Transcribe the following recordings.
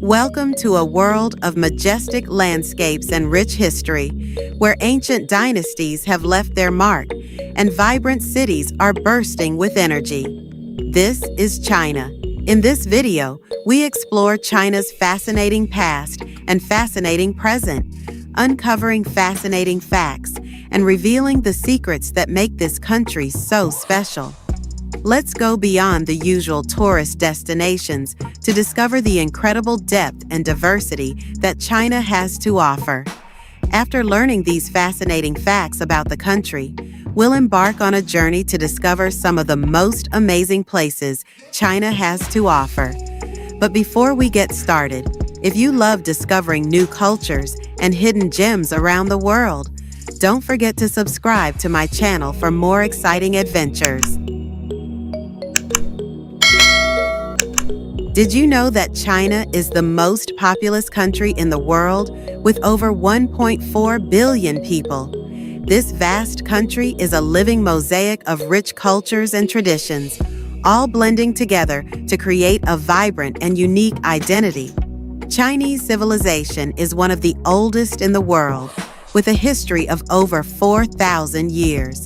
Welcome to a world of majestic landscapes and rich history, where ancient dynasties have left their mark and vibrant cities are bursting with energy. This is China. In this video, we explore China's fascinating past and fascinating present, uncovering fascinating facts and revealing the secrets that make this country so special. Let's go beyond the usual tourist destinations to discover the incredible depth and diversity that China has to offer. After learning these fascinating facts about the country, we'll embark on a journey to discover some of the most amazing places China has to offer. But before we get started, if you love discovering new cultures and hidden gems around the world, don't forget to subscribe to my channel for more exciting adventures. Did you know that China is the most populous country in the world with over 1.4 billion people? This vast country is a living mosaic of rich cultures and traditions, all blending together to create a vibrant and unique identity. Chinese civilization is one of the oldest in the world, with a history of over 4,000 years.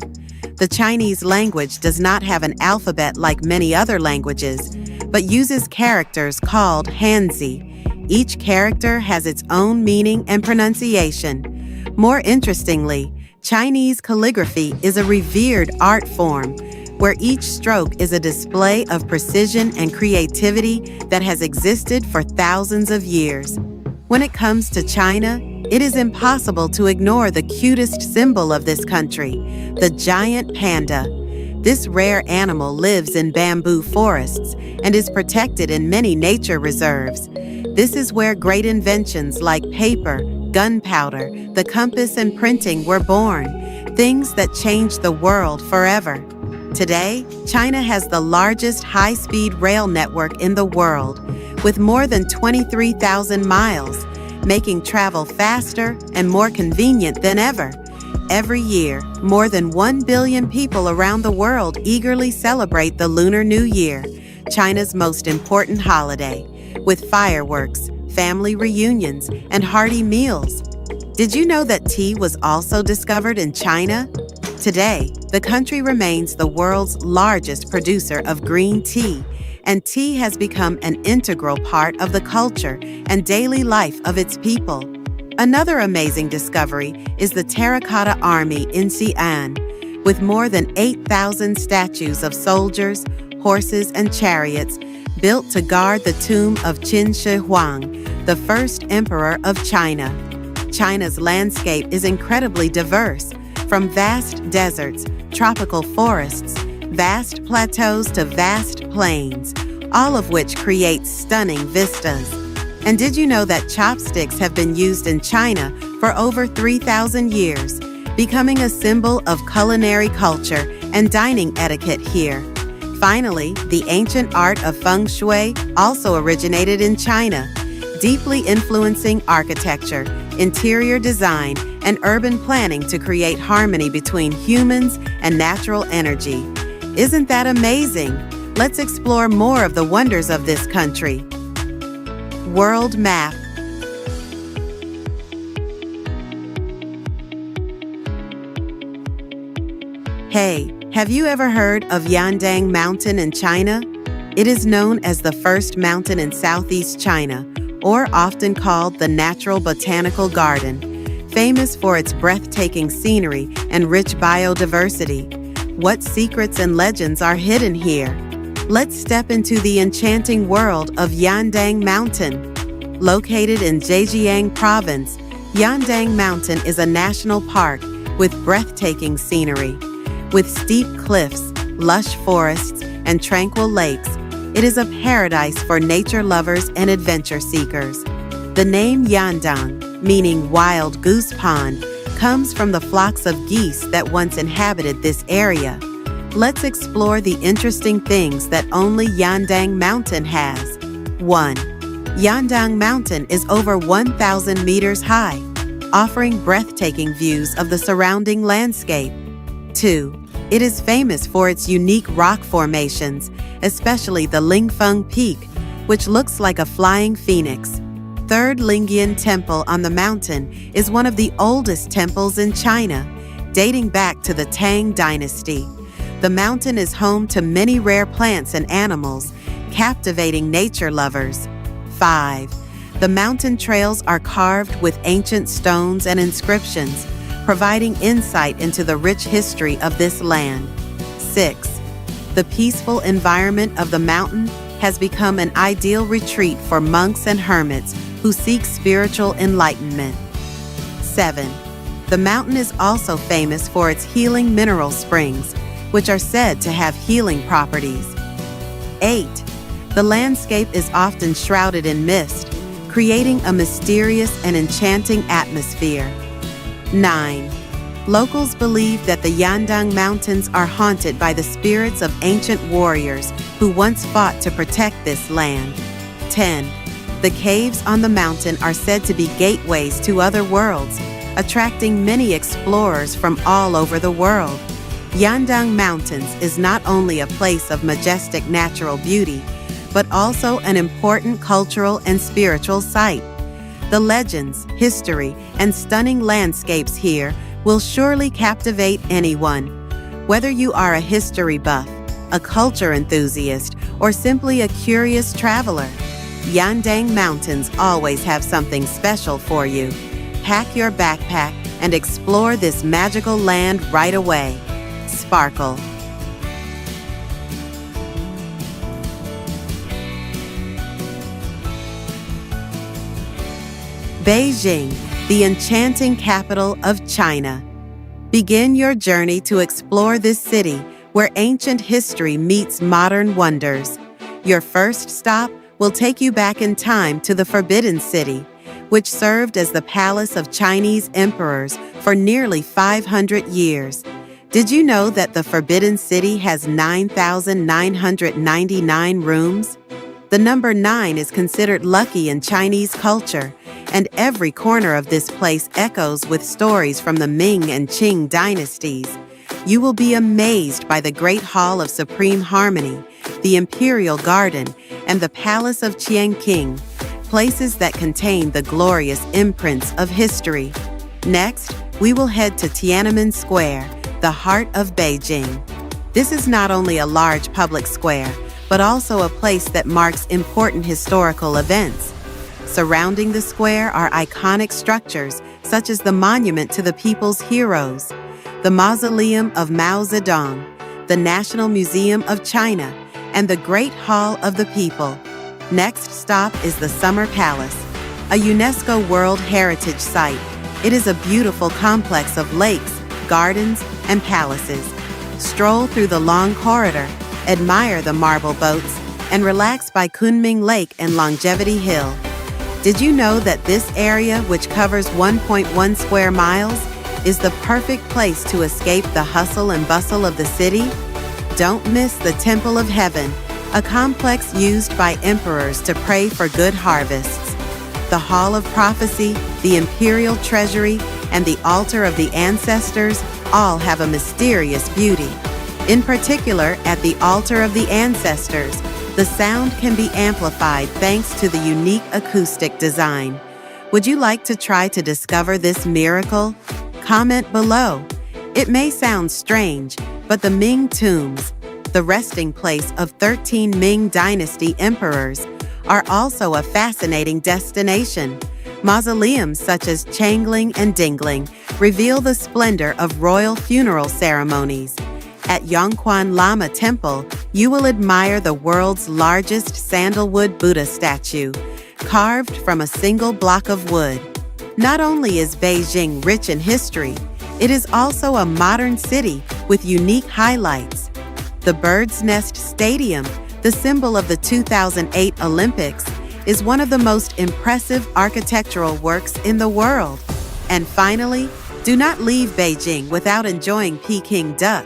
The Chinese language does not have an alphabet like many other languages, but uses characters called Hanzi. Each character has its own meaning and pronunciation. More interestingly, Chinese calligraphy is a revered art form, where each stroke is a display of precision and creativity that has existed for thousands of years. When it comes to China, it is impossible to ignore the cutest symbol of this country, the giant panda. This rare animal lives in bamboo forests and is protected in many nature reserves. This is where great inventions like paper, gunpowder, the compass, and printing were born, things that changed the world forever. Today, China has the largest high-speed rail network in the world, with more than 23,000 miles, making travel faster and more convenient than ever. Every year, more than 1 billion people around the world eagerly celebrate the Lunar New Year, China's most important holiday, with fireworks, family reunions, and hearty meals. Did you know that tea was also discovered in China? Today, the country remains the world's largest producer of green tea, and tea has become an integral part of the culture and daily life of its people. Another amazing discovery is the Terracotta Army in Xi'an, with more than 8,000 statues of soldiers, horses, and chariots built to guard the tomb of Qin Shi Huang, the first emperor of China. China's landscape is incredibly diverse, from vast deserts, tropical forests, vast plateaus to vast plains, all of which create stunning vistas. And did you know that chopsticks have been used in China for over 3,000 years, becoming a symbol of culinary culture and dining etiquette here? Finally, the ancient art of feng shui also originated in China, deeply influencing architecture, interior design, and urban planning to create harmony between humans and natural energy. Isn't that amazing? Let's explore more of the wonders of this country. World map. Hey, have you ever heard of Yandang Mountain in China? It is known as the first mountain in southeast China, or often called the Natural Botanical Garden, famous for its breathtaking scenery and rich biodiversity. What secrets and legends are hidden here? Let's step into the enchanting world of Yandang Mountain. Located in Zhejiang Province, Yandang Mountain is a national park with breathtaking scenery. With steep cliffs, lush forests, and tranquil lakes, it is a paradise for nature lovers and adventure seekers. The name Yandang, meaning wild goose pond, comes from the flocks of geese that once inhabited this area. Let's explore the interesting things that only Yandang Mountain has. 1. Yandang Mountain is over 1,000 meters high, offering breathtaking views of the surrounding landscape. 2. It is famous for its unique rock formations, especially the Lingfeng Peak, which looks like a flying phoenix. Third Lingyan Temple on the mountain is one of the oldest temples in China, dating back to the Tang Dynasty. The mountain is home to many rare plants and animals, captivating nature lovers. 5. The mountain trails are carved with ancient stones and inscriptions, providing insight into the rich history of this land. 6. The peaceful environment of the mountain has become an ideal retreat for monks and hermits who seek spiritual enlightenment. 7. The mountain is also famous for its healing mineral springs, which are said to have healing properties. 8. The landscape is often shrouded in mist, creating a mysterious and enchanting atmosphere. 9. Locals believe that the Yandang Mountains are haunted by the spirits of ancient warriors who once fought to protect this land. 10. The caves on the mountain are said to be gateways to other worlds, attracting many explorers from all over the world. Yandang Mountains is not only a place of majestic natural beauty, but also an important cultural and spiritual site. The legends, history, and stunning landscapes here will surely captivate anyone. Whether you are a history buff, a culture enthusiast, or simply a curious traveler, Yandang Mountains always have something special for you. Pack your backpack and explore this magical land right away. Sparkle. Beijing, the enchanting capital of China. Begin your journey to explore this city where ancient history meets modern wonders. Your first stop will take you back in time to the Forbidden City, which served as the palace of Chinese emperors for nearly 500 years. Did you know that the Forbidden City has 9,999 rooms? The number 9 is considered lucky in Chinese culture, and every corner of this place echoes with stories from the Ming and Qing dynasties. You will be amazed by the Great Hall of Supreme Harmony, the Imperial Garden, and the Palace of Qianqing, places that contain the glorious imprints of history. Next, we will head to Tiananmen Square, the heart of Beijing. This is not only a large public square, but also a place that marks important historical events. Surrounding the square are iconic structures such as the Monument to the People's Heroes, the Mausoleum of Mao Zedong, the National Museum of China, and the Great Hall of the People. Next stop is the Summer Palace, a UNESCO World Heritage Site. It is a beautiful complex of lakes, gardens, and palaces. Stroll through the long corridor, admire the marble boats, and relax by Kunming Lake and Longevity Hill. Did you know that this area, which covers 1.1 square miles, is the perfect place to escape the hustle and bustle of the city? Don't miss the Temple of Heaven, a complex used by emperors to pray for good harvests. The Hall of Prophecy, the Imperial Treasury, and the Altar of the Ancestors all have a mysterious beauty. In particular, at the Altar of the Ancestors, the sound can be amplified thanks to the unique acoustic design. Would you like to try to discover this miracle? Comment below. It may sound strange, but the Ming tombs, the resting place of 13 Ming Dynasty emperors, are also a fascinating destination. Mausoleums such as Changling and Dingling reveal the splendor of royal funeral ceremonies. At Yongquan Lama Temple, you will admire the world's largest sandalwood Buddha statue, carved from a single block of wood. Not only is Beijing rich in history, it is also a modern city with unique highlights. The Bird's Nest Stadium, the symbol of the 2008 Olympics, is one of the most impressive architectural works in the world. And finally, do not leave Beijing without enjoying Peking duck,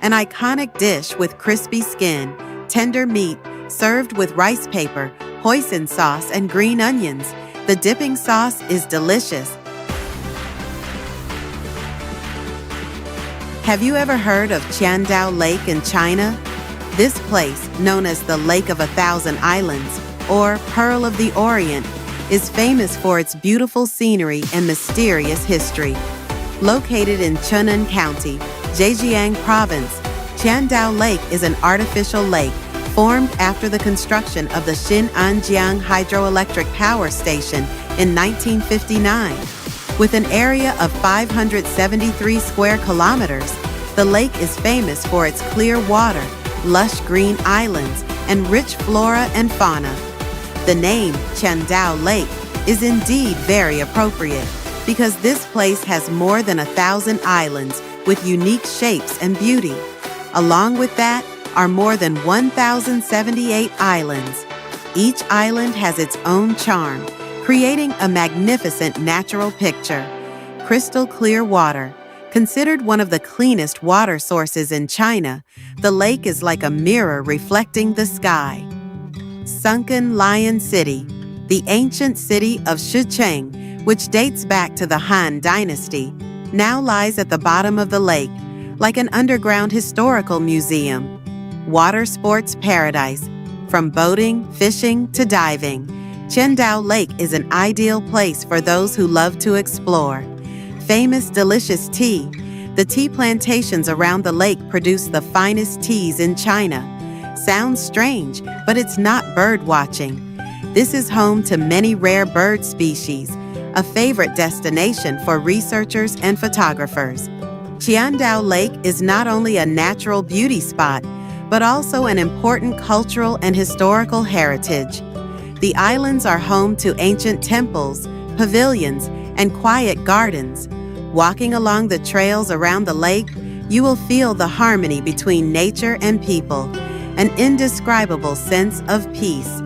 an iconic dish with crispy skin, tender meat, served with rice paper, hoisin sauce, and green onions. The dipping sauce is delicious. Have you ever heard of Qiandao Lake in China? This place, known as the Lake of a Thousand Islands, or Pearl of the Orient, is famous for its beautiful scenery and mysterious history. Located in Chunnan County, Zhejiang Province, Qiandao Lake is an artificial lake formed after the construction of the Xin'anjiang Hydroelectric Power Station in 1959. With an area of 573 square kilometers, the lake is famous for its clear water, lush green islands, and rich flora and fauna. The name Qiandao Lake is indeed very appropriate because this place has more than 1,000 islands with unique shapes and beauty. Along with that are more than 1,078 islands. Each island has its own charm, creating a magnificent natural picture. Crystal clear water. Considered one of the cleanest water sources in China, the lake is like a mirror reflecting the sky. Sunken Lion City. The ancient city of Shicheng, which dates back to the Han Dynasty, now lies at the bottom of the lake, like an underground historical museum. Water sports paradise. From boating, fishing, to diving, Qiandao Lake is an ideal place for those who love to explore. Famous delicious tea. The tea plantations around the lake produce the finest teas in China. Sounds strange, but it's not bird watching. This is home to many rare bird species, a favorite destination for researchers and photographers. Qiandao Lake is not only a natural beauty spot, but also an important cultural and historical heritage. The islands are home to ancient temples, pavilions, and quiet gardens. Walking along the trails around the lake, you will feel the harmony between nature and people, an indescribable sense of peace.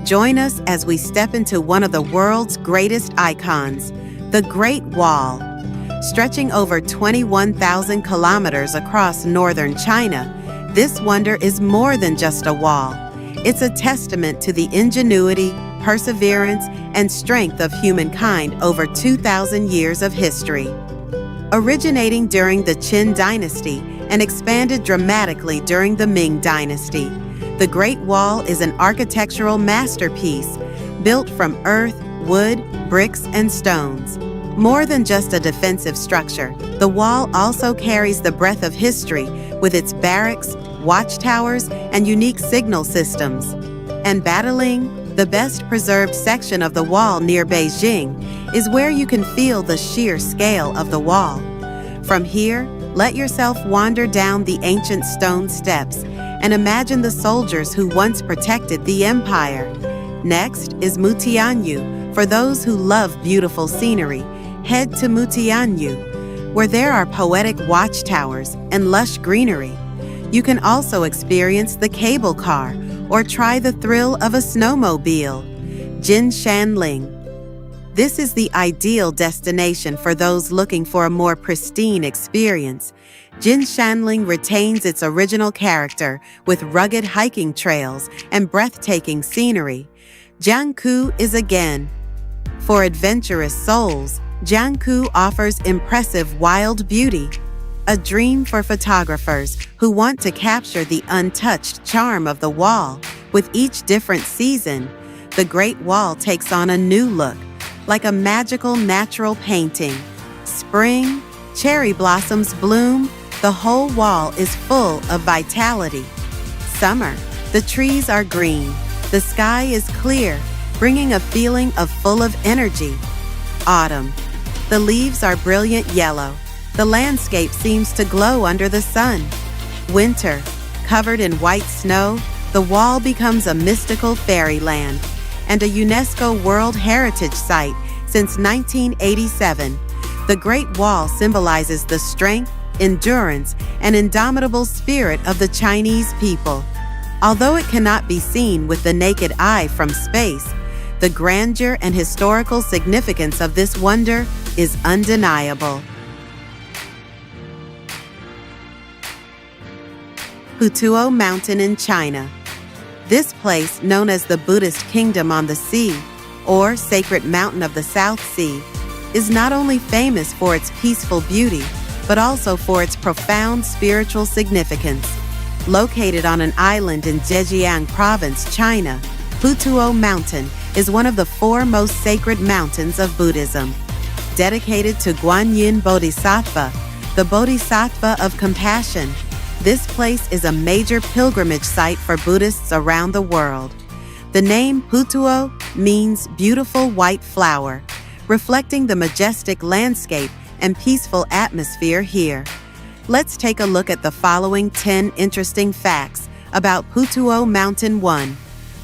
Join us as we step into one of the world's greatest icons, the Great Wall. Stretching over 21,000 kilometers across northern China, this wonder is more than just a wall. It's a testament to the ingenuity, perseverance, and strength of humankind over 2,000 years of history. Originating during the Qin Dynasty and expanded dramatically during the Ming Dynasty, the Great Wall is an architectural masterpiece built from earth, wood, bricks, and stones. More than just a defensive structure, the wall also carries the breath of history with its barracks, watchtowers, and unique signal systems. And Badaling, the best preserved section of the wall near Beijing, is where you can feel the sheer scale of the wall. From here, let yourself wander down the ancient stone steps and imagine the soldiers who once protected the empire. Next is Mutianyu. For those who love beautiful scenery, head to Mutianyu, where there are poetic watchtowers and lush greenery. You can also experience the cable car or try the thrill of a snowmobile. Jinshanling. This is the ideal destination for those looking for a more pristine experience. Jinshanling retains its original character with rugged hiking trails and breathtaking scenery. Jiangku is again. For adventurous souls, Jiangku offers impressive wild beauty, a dream for photographers who want to capture the untouched charm of the wall. With each different season, the Great Wall takes on a new look, like a magical natural painting. Spring, cherry blossoms bloom, the whole wall is full of vitality. Summer, the trees are green, the sky is clear, bringing a feeling of full of energy. Autumn, the leaves are brilliant yellow. The landscape seems to glow under the sun. Winter, covered in white snow, the wall becomes a mystical fairyland and a UNESCO World Heritage Site since 1987. The Great Wall symbolizes the strength, endurance, and indomitable spirit of the Chinese people. Although it cannot be seen with the naked eye from space, the grandeur and historical significance of this wonder is undeniable. Putuo Mountain in China. This place, known as the Buddhist Kingdom on the Sea, or Sacred Mountain of the South Sea, is not only famous for its peaceful beauty, but also for its profound spiritual significance. Located on an island in Zhejiang Province, China, Putuo Mountain is one of the four most sacred mountains of Buddhism. Dedicated to Guanyin Bodhisattva, the Bodhisattva of compassion, this place is a major pilgrimage site for Buddhists around the world. The name Putuo means beautiful white flower, reflecting the majestic landscape and peaceful atmosphere here. Let's take a look at the following 10 interesting facts about Putuo Mountain 1,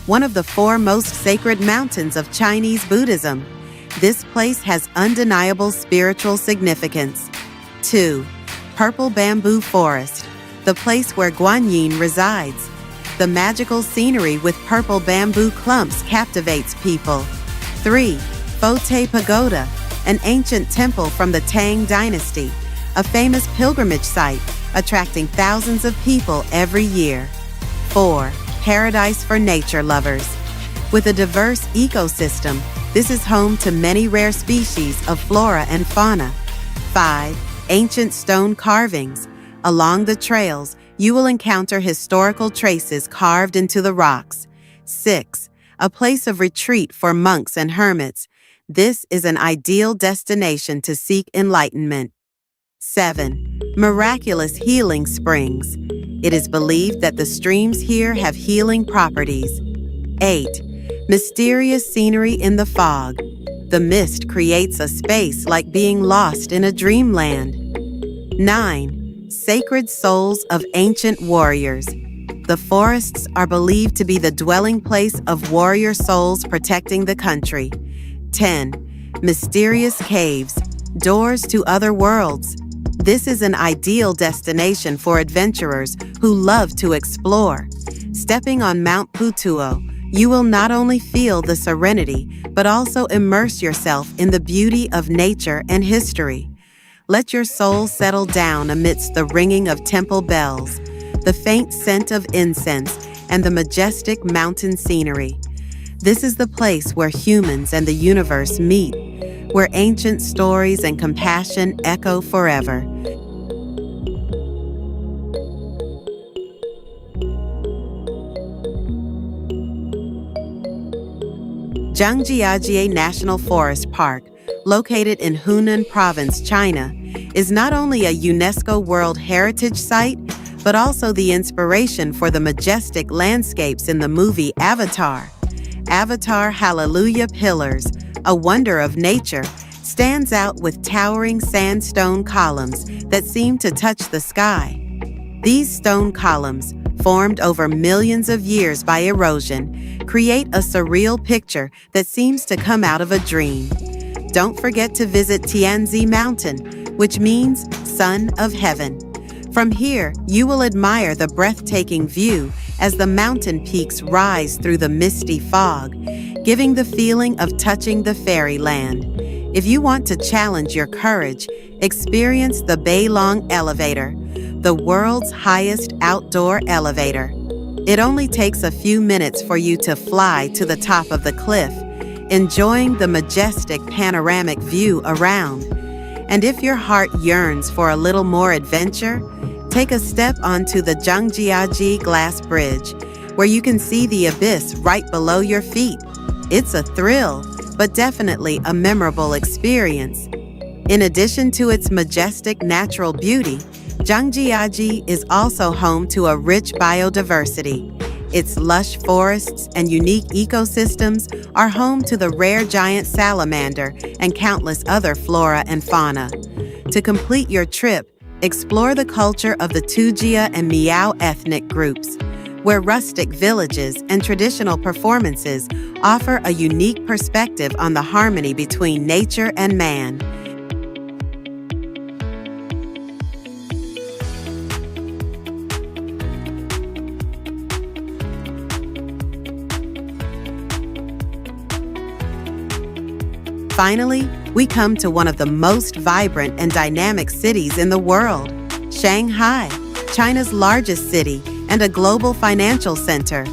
one of the four most sacred mountains of Chinese Buddhism. This place has undeniable spiritual significance. 2. Purple Bamboo Forest, the place where Guanyin resides. The magical scenery with purple bamboo clumps captivates people. 3. Fote Pagoda, an ancient temple from the Tang Dynasty, a famous pilgrimage site attracting thousands of people every year. 4. Paradise for nature lovers. With a diverse ecosystem, this is home to many rare species of flora and fauna. 5. Ancient stone carvings. Along the trails, you will encounter historical traces carved into the rocks. 6. A place of retreat for monks and hermits. This is an ideal destination to seek enlightenment. 7. Miraculous healing springs. It is believed that the streams here have healing properties. 8. Mysterious scenery in the fog. The mist creates a space like being lost in a dreamland. 9. Sacred souls of ancient warriors. The forests are believed to be the dwelling place of warrior souls protecting the country. 10. Mysterious caves, doors to other worlds. This is an ideal destination for adventurers who love to explore. Stepping on Mount Putuo, you will not only feel the serenity, but also immerse yourself in the beauty of nature and history. Let your soul settle down amidst the ringing of temple bells, the faint scent of incense, and the majestic mountain scenery. This is the place where humans and the universe meet, where ancient stories and compassion echo forever. Zhangjiajie National Forest Park, located in Hunan Province, China, is not only a UNESCO World Heritage Site, but also the inspiration for the majestic landscapes in the movie Avatar. Avatar Hallelujah Pillars, a wonder of nature, stands out with towering sandstone columns that seem to touch the sky. These stone columns, formed over millions of years by erosion, create a surreal picture that seems to come out of a dream. Don't forget to visit Tianzi Mountain, which means Son of Heaven. From here, you will admire the breathtaking view as the mountain peaks rise through the misty fog, giving the feeling of touching the fairyland. If you want to challenge your courage, experience the Beilong Elevator, the world's highest outdoor elevator. It only takes a few minutes for you to fly to the top of the cliff, enjoying the majestic panoramic view around. And if your heart yearns for a little more adventure, take a step onto the Zhangjiajie Glass Bridge, where you can see the abyss right below your feet. It's a thrill, but definitely a memorable experience. In addition to its majestic natural beauty, Zhangjiajie is also home to a rich biodiversity. Its lush forests and unique ecosystems are home to the rare giant salamander and countless other flora and fauna. To complete your trip, explore the culture of the Tujia and Miao ethnic groups, where rustic villages and traditional performances offer a unique perspective on the harmony between nature and man. Finally, we come to one of the most vibrant and dynamic cities in the world, Shanghai, China's largest city and a global financial center.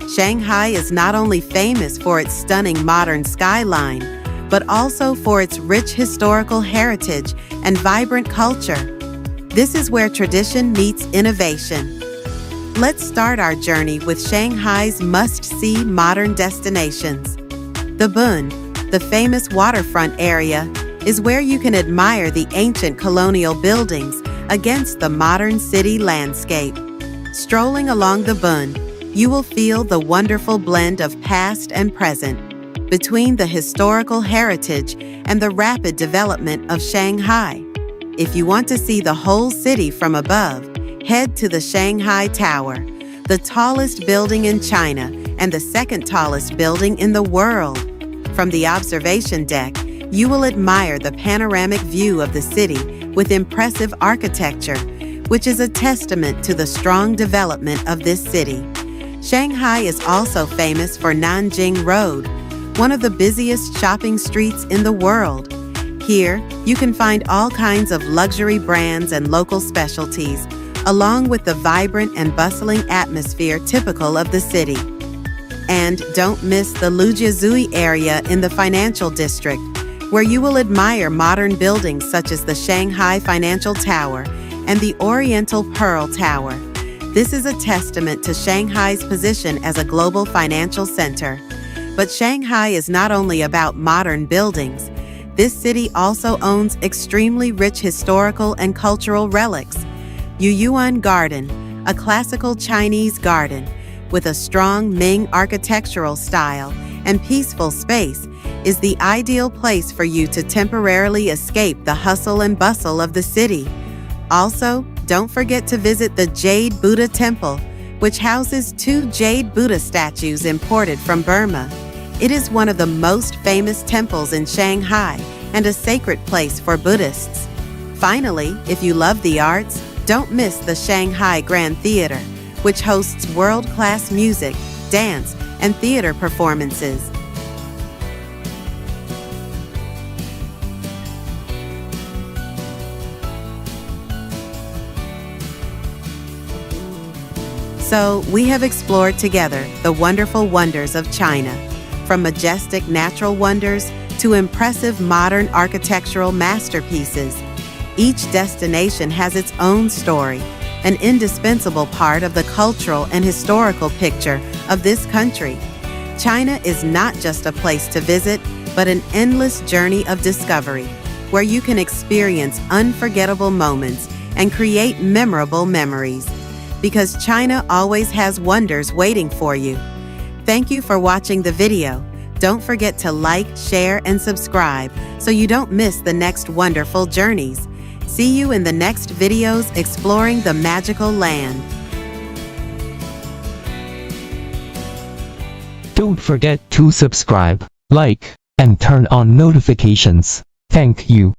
Shanghai is not only famous for its stunning modern skyline, but also for its rich historical heritage and vibrant culture. This is where tradition meets innovation. Let's start our journey with Shanghai's must-see modern destinations. The Bund, the famous waterfront area, is where you can admire the ancient colonial buildings against the modern city landscape. Strolling along the Bund, you will feel the wonderful blend of past and present between the historical heritage and the rapid development of Shanghai. If you want to see the whole city from above, head to the Shanghai Tower, the tallest building in China and the second tallest building in the world. From the observation deck, you will admire the panoramic view of the city with impressive architecture, which is a testament to the strong development of this city. Shanghai is also famous for Nanjing Road, one of the busiest shopping streets in the world. Here, you can find all kinds of luxury brands and local specialties, along with the vibrant and bustling atmosphere typical of the city. And don't miss the Lujiazui area in the financial district, where you will admire modern buildings such as the Shanghai Financial Tower and the Oriental Pearl Tower. This is a testament to Shanghai's position as a global financial center. But Shanghai is not only about modern buildings. This city also owns extremely rich historical and cultural relics. Yuyuan Garden, a classical Chinese garden with a strong Ming architectural style and peaceful space, is the ideal place for you to temporarily escape the hustle and bustle of the city. Also, don't forget to visit the Jade Buddha Temple, which houses 2 Jade Buddha statues imported from Burma. It is one of the most famous temples in Shanghai and a sacred place for Buddhists. Finally, if you love the arts, don't miss the Shanghai Grand Theater, which hosts world-class music, dance, and theater performances. So, we have explored together the wonderful wonders of China, from majestic natural wonders to impressive modern architectural masterpieces. Each destination has its own story, an indispensable part of the cultural and historical picture of this country. China is not just a place to visit, but an endless journey of discovery, where you can experience unforgettable moments and create memorable memories. Because China always has wonders waiting for you. Thank you for watching the video. Don't forget to like, share, and subscribe so you don't miss the next wonderful journeys. See you in the next videos exploring the magical land. Don't forget to subscribe, like, and turn on notifications. Thank you.